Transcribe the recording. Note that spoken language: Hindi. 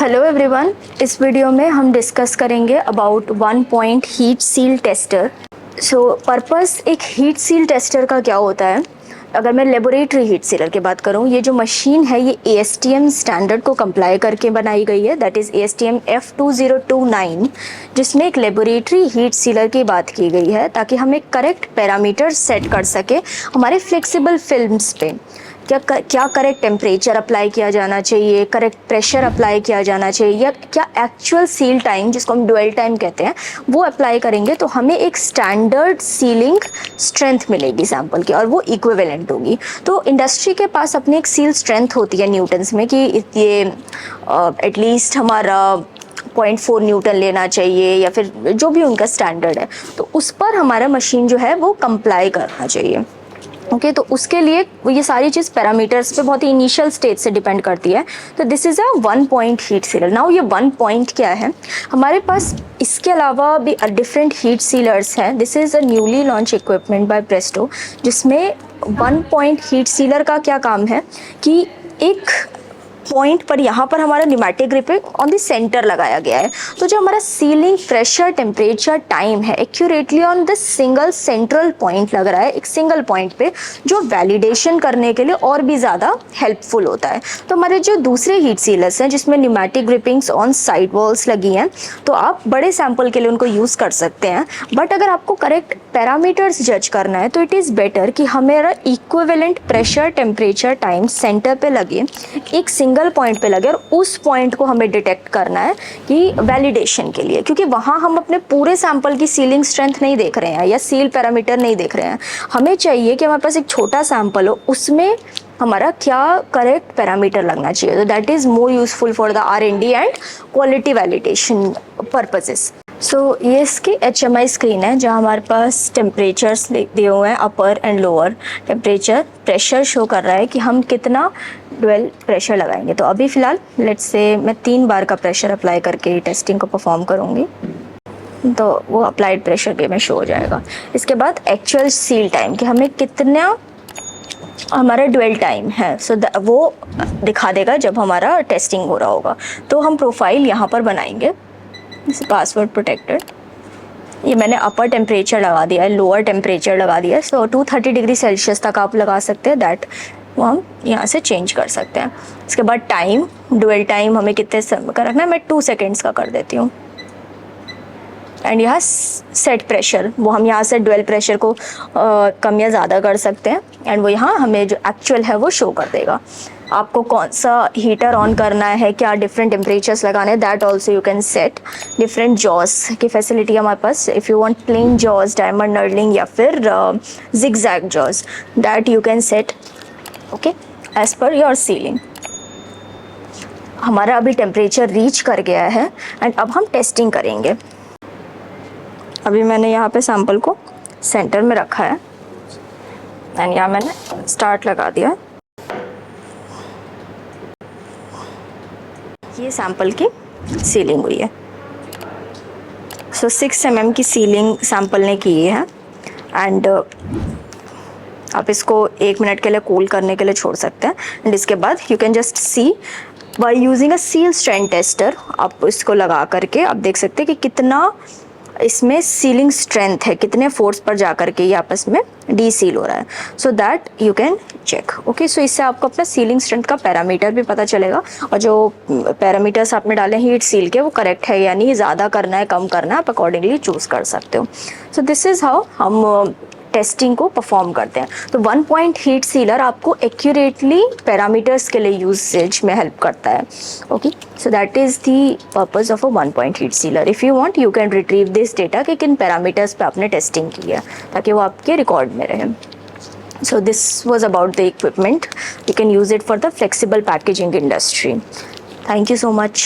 हेलो एवरीवन, इस वीडियो में हम डिस्कस करेंगे about 1 point heat seal tester. So purpose एक हीट सील टेस्टर का क्या होता है। अगर मैं लेबोरेटरी हीट सीलर की बात करूं, ये जो मशीन है ये ASTM स्टैंडर्ड को कंप्लाई करके बनाई गई है, दैट इज़ ASTM F2029, जिसमें एक लेबोरेटरी हीट सीलर की बात की गई है ताकि हम एक करेक्ट पैरामीटर सेट कर सके हमारे फ्लेक्सिबल फिल्म्स पे। क्या करेक्ट टेम्परेचर अप्लाई किया जाना चाहिए, करेक्ट प्रेशर अप्लाई किया जाना चाहिए, या क्या एक्चुअल सील टाइम जिसको हम ड्वेल टाइम कहते हैं वो अप्लाई करेंगे तो हमें एक स्टैंडर्ड सीलिंग स्ट्रेंथ मिलेगी सैंपल की और वो इक्विवेलेंट होगी। तो इंडस्ट्री के पास अपनी एक सील स्ट्रेंथ होती है न्यूटन्स में कि ये एटलीस्ट हमारा 0.4 न्यूटन लेना चाहिए या फिर जो भी उनका स्टैंडर्ड है, तो उस पर हमारा मशीन जो है वो कंप्लाई करना चाहिए। ओके, तो उसके लिए ये सारी चीज़ पैरामीटर्स पे बहुत ही इनिशियल स्टेज से डिपेंड करती है। तो this is a 1 point heat sealer. Now ये 1 पॉइंट क्या है, हमारे पास इसके अलावा भी डिफरेंट हीट सीलर्स हैं। This is a newly launch equipment by Presto, जिसमें 1 पॉइंट हीट सीलर का क्या काम है कि एक पॉइंट पर यहाँ पर हमारा pneumatic grip on the centre लगाया गया है। तो जो हमारा सीलिंग प्रेशर टेम्परेचर टाइम है accurately on the single central point लग रहा है, एक सिंगल पॉइंट पे, जो वैलिडेशन करने के लिए और भी ज़्यादा हेल्पफुल होता है। तो हमारे जो दूसरे हीट सीलर्स हैं जिसमें न्यूमेटिक ग्रिपिंग्स ऑन साइड वॉल्स लगी हैं, तो आप बड़े सैंपल के लिए उनको यूज़ कर सकते हैं। बट अगर आपको करेक्ट पैरामीटर्स जज करना है तो इट इज़ बेटर कि हमारा equivalent pressure temperature time centre पे लगे, एक सिंगल पॉइंट पे लगे, और उस पॉइंट को हमें डिटेक्ट करना है कि वैलिडेशन के लिए, क्योंकि वहाँ हम अपने पूरे सैंपल की सीलिंग स्ट्रेंथ नहीं देख रहे हैं या सील पैरामीटर नहीं देख रहे हैं। हमें चाहिए कि हमारे पास एक छोटा सैंपल हो, उसमें हमारा क्या करेक्ट पैरामीटर लगना चाहिए। तो that is more useful for the R&D and quality validation purposes. So ये इसकी HMI स्क्रीन है जहाँ हमारे पास टेम्परेचर्स दिए हुए हैं, upper and lower temperature. Pressure show कर रहा है कि हम कितना ड्वेल प्रेशर लगाएंगे। तो अभी फ़िलहाल लेट्स से मैं 3 बार का प्रेशर अप्लाई करके टेस्टिंग को परफॉर्म करूँगी, तो वो अप्लाइड प्रेशर के में शो हो जाएगा। इसके बाद एक्चुअल सील टाइम कि हमें कितना हमारा ड्वेल टाइम है, सो वो दिखा देगा जब हमारा टेस्टिंग हो रहा होगा। तो हम प्रोफाइल यहाँ पर बनाएंगे, पासवर्ड प्रोटेक्टेड। ये मैंने अपर टेम्परेचर लगा दिया है, लोअर टेम्परेचर लगा दिया है। सो 230 डिग्री सेल्सियस तक आप लगा सकते हैं, दैट वो हम यहाँ से चेंज कर सकते हैं। इसके बाद टाइम, ड्वेल टाइम हमें कितने समय का रखना है, मैं 2 सेकेंड्स का कर देती हूँ। एंड यहाँ सेट प्रेशर, वो हम यहाँ से ड्वेल प्रेशर को कम या ज़्यादा कर सकते हैं, एंड वो यहाँ हमें जो एक्चुअल है वो शो कर देगा। आपको कौन सा हीटर ऑन करना है, क्या डिफरेंट टेम्परेचर्स लगाने हैं, that also you can set. Different jaws की फैसिलिटी हमारे पास, if you want plain jaws, diamond knurling या फिर zigzag jaws, that you can set okay as per your sealing. हमारा अभी टेम्परेचर रीच कर गया है एंड अब हम टेस्टिंग करेंगे। अभी मैंने यहाँ पे सैंपल को सेंटर में रखा है एंड यहाँ मैंने स्टार्ट लगा दिया। ये सैंपल की सीलिंग हुई है। सो 6 mm की सीलिंग सैंपल ने की है एंड आप इसको 1 मिनट के लिए कूल करने के लिए छोड़ सकते हैं। एंड इसके बाद you can just see by using a seal strength tester, आप इसको लगा करके आप देख सकते हैं कि कितना इसमें सीलिंग स्ट्रेंथ है, कितने फोर्स पर जा करके ये आपस में डी सील हो रहा है। So that you can check. Okay, so इससे आपको अपना सीलिंग स्ट्रेंथ का पैरामीटर भी पता चलेगा और जो पैरामीटर्स आपने डाले हीट सील के वो करेक्ट है या नहीं, ज़्यादा करना है कम करना है, आप अकॉर्डिंगली चूज़ कर सकते हो। सो दिस इज़ हाउ हम टेस्टिंग को परफॉर्म करते हैं। तो 1 पॉइंट हीट सीलर आपको एक्यूरेटली पैरामीटर्स के लिए यूसेज में हेल्प करता है। Okay, so that is the purpose of a 1 point heat sealer. If you want you can retrieve this data कि किन पैरामीटर्स पे आपने टेस्टिंग की है, ताकि वो आपके रिकॉर्ड में रहे। So this was about the equipment. You can use it for the flexible packaging industry. Thank you so much.